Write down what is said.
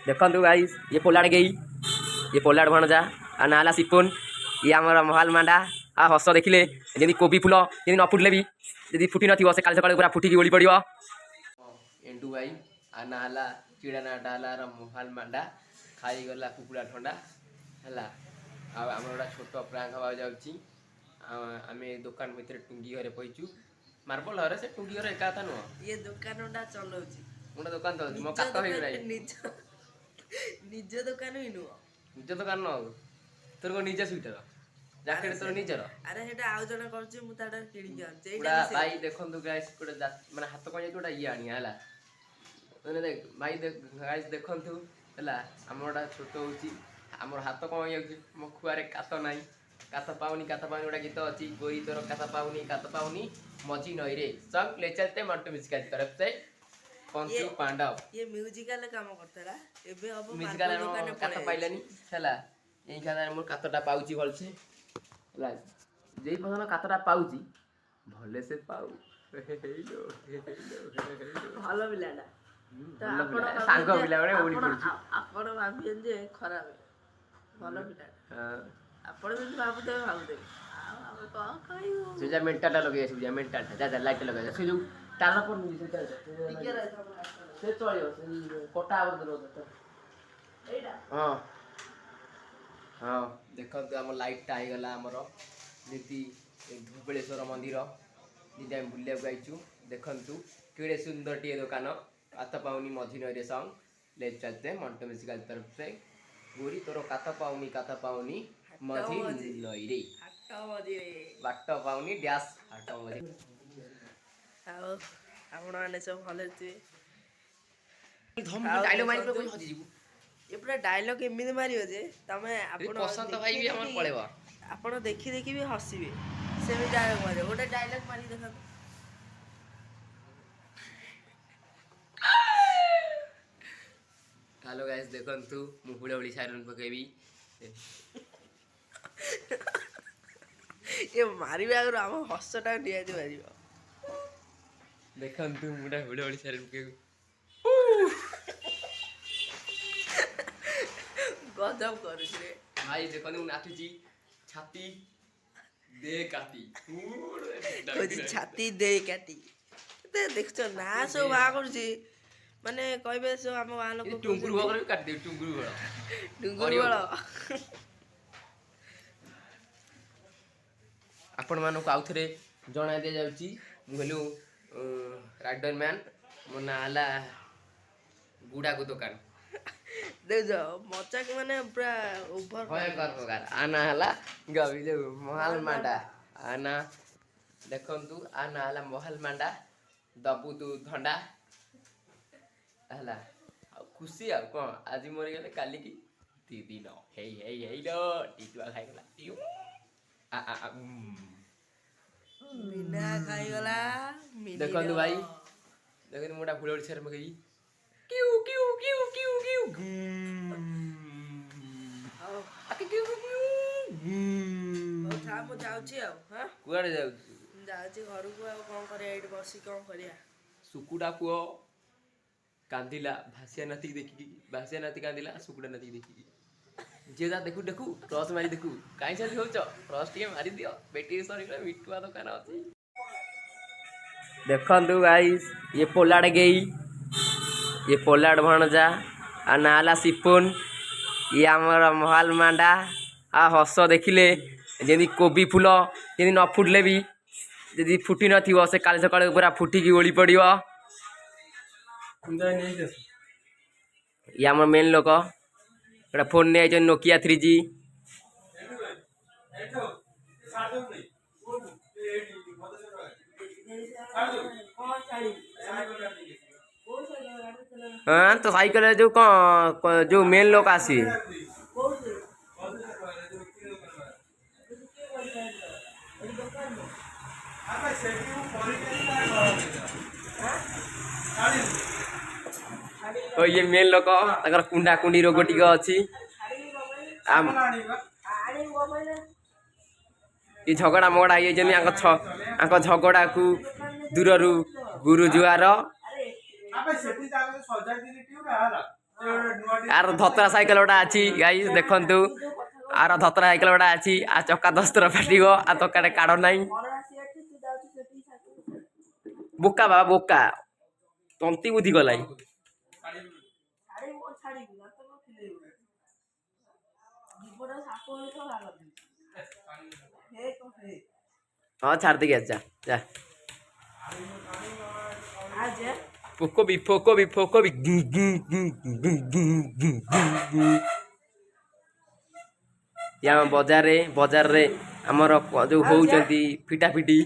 देखु गाइस ये पोलाड़ गई ये पोलाड़ भणजा आ नाला सिपुन ये आमर महाल मांडा आ हस देखिले जमी कोबी फुल जमी न फुटले भी यदि फुटी न से काल सकाल पूरा फुटिकी ओली पड़ो एंडू भाई आ नाला चिड़ा नाटा है महाल मांडा खाई गला कुकुड़ा ठंडा है आम गोटा छोट प्रांक हवा जाऊँगी आम दुकान भितर टुंगी घरे पैचु मार्बल घर से टुंगी घर एका था नुह ये दुकान चलाऊँ गोटे दुकान चलती मो कात निज दुकान ही नुह निज दुकान न तोर को निज स्वेटर जैकेट तोर निजर अरे हेटा आउ जने करछि मु ताडा किणी के आनछि एटा भाई देखंतु गाइस कोडे माने हाथ को जाई तोडा ई आनिया हला माने देख भाई गाइस देखंतु हला हमरडा छोट होची हमर हाथ को जाई मो खुआरे कात नाही कात पाउनी गोटा गीत अछि गोई तोर कात पाउनी मजी नई रे सब ले चलते मंटू मिस्का तरफ से पंचू पांडव ये म्यूजिकल काम करतला एबे अब म्यूजिकल कात पाइलानी हला एई खाना मोर कातटा पाउची भलसे हला जेई पसन कातटा पाउची भले से पाउ भलो बिलाडा तो आपण सांग बिला बडे ओडी पडची आपण भाबियन जे खराब भलो बिलाडा हां आपण जे भाबुते आ को कहियो से जा मेंटाटा लगे से मेंटाटा जा लाइट लगा से जो ताला पर नी से टिके रे से चलियो से कोटा आवर दरो एडा हां हां देखंतु हम लाइट टा आइ गला हमर नीति धुबळेश्वर मंदिर नीति हम बुलिया गइचू देखंतु केडे सुंदर टी दुकान कात पाउनी मझी नरे सॉन्ग ले चलते मंटो म्यूजिकल तरफ से गोरी तोर कात पाउनी मझी नई रे बाट पाउनी डैश हाट मझी आओ आपण माने सब भले थे धम डायलॉग मारि पे कोई हजी जीवु ये पूरा डायलॉग एमिति मारियो जे तमे आपण पसंद भाई भी हमर पळेबा आपण देखि देखि भी हसिबे सेमी डायलॉग मारियो गोटे डायलॉग मारि देखा हेलो गाइस देखंतु मु हुड़ाहुड़ी साइरन पकेबी ये मारिबे आगर हम हसटा नियाति मारिबो देखंतु मुडा हुड़ाहुड़ी साइरन पकेबी गजब करू रे भाई देखंतु नाचुची छाती दे काटी कोजी छाती दे काटी ते देखछो ना सो बा करूची माने कहबे सो हम वा लोग टुंगुरु बगर भी काट दे टुंगुरु बड़ डुंगुरु बड़ आपण मानको आउथरे जणा दे जाउची कहलु राइडर मैन मो नाला गुडा को दुकान देख जो मचा के माने पूरा ओवर भयंकर प्रकार आना हला गबी जो महल मांडा आना देखंतु आना हला महल मांडा दबु तू धंडा हला खुशी आ कोन आज मरि गेले काली की दीदी न हेई लो टिटुआ खाइ गला टिउ आ मीना खाइ गला मिनी देखंतु भाई देखंतु मोटा फुलोड़ी छर मगई किउ किउ किउ किउ किउ आओ आके किउ किउ ओ था मु जाउची आ हां कुआडे जाउ जाउची घर को आ कोन करे एठी बसी कोन करिया सुकुडा पुओ कांदिला भासिया नाती देखि भासिया नाती कांदिला सुकुडा नाती देखि जे जा देखु देखु टॉस मारी देखु काई से होछ टॉस टिके मारी दियो बेटी सरी के मिटुआ दुकान अछि देखंतु गाइस ये पोलाड़ गई ये पोलाड़ भणजा आ नाला सिपुन ये आमर महाल मांडा आ हस देखिले जमी कोबी फुल जमी न फुटले भी यदि फुटी न से काल सकाल पूरा फुटिकी ओली पड़ो ये आम मेन लोक गोटा फोन नहीं नोकिया 3G हाँ तो साइकिल जो कौन जो मेन लोक आसी तो ये मेन लोक तकर कुंडा कुंडी रोग टिक अच्छी ये झगड़ा मगड़ा ये झगड़ा को दूर गुरु जुआर ଆର ଧତରା ସାଇକେଲ ଗୋଟା ଅଛି ଗାଇସ୍ ଦେଖନ୍ତୁ ଆର ଧତରା ସାଇକେଲ ଗୋଟା ଅଛି ଆ ଚକା ଦଶଥର ଫାଟିବ ଆ ଚକାରେ କାଢ ନାହିଁ ବୋକା ବାବା ବୋକା ତନ୍ତି ବୁଦ୍ଧି ଗଲାଇ ହଁ ଛାଡି ଦେଇକି ଆସ ଯା ଫୋକବି ଆମ ବଜାରରେ ଆମର ଯୋଉ ହଉଛନ୍ତି ଫିଟା ଫିଟି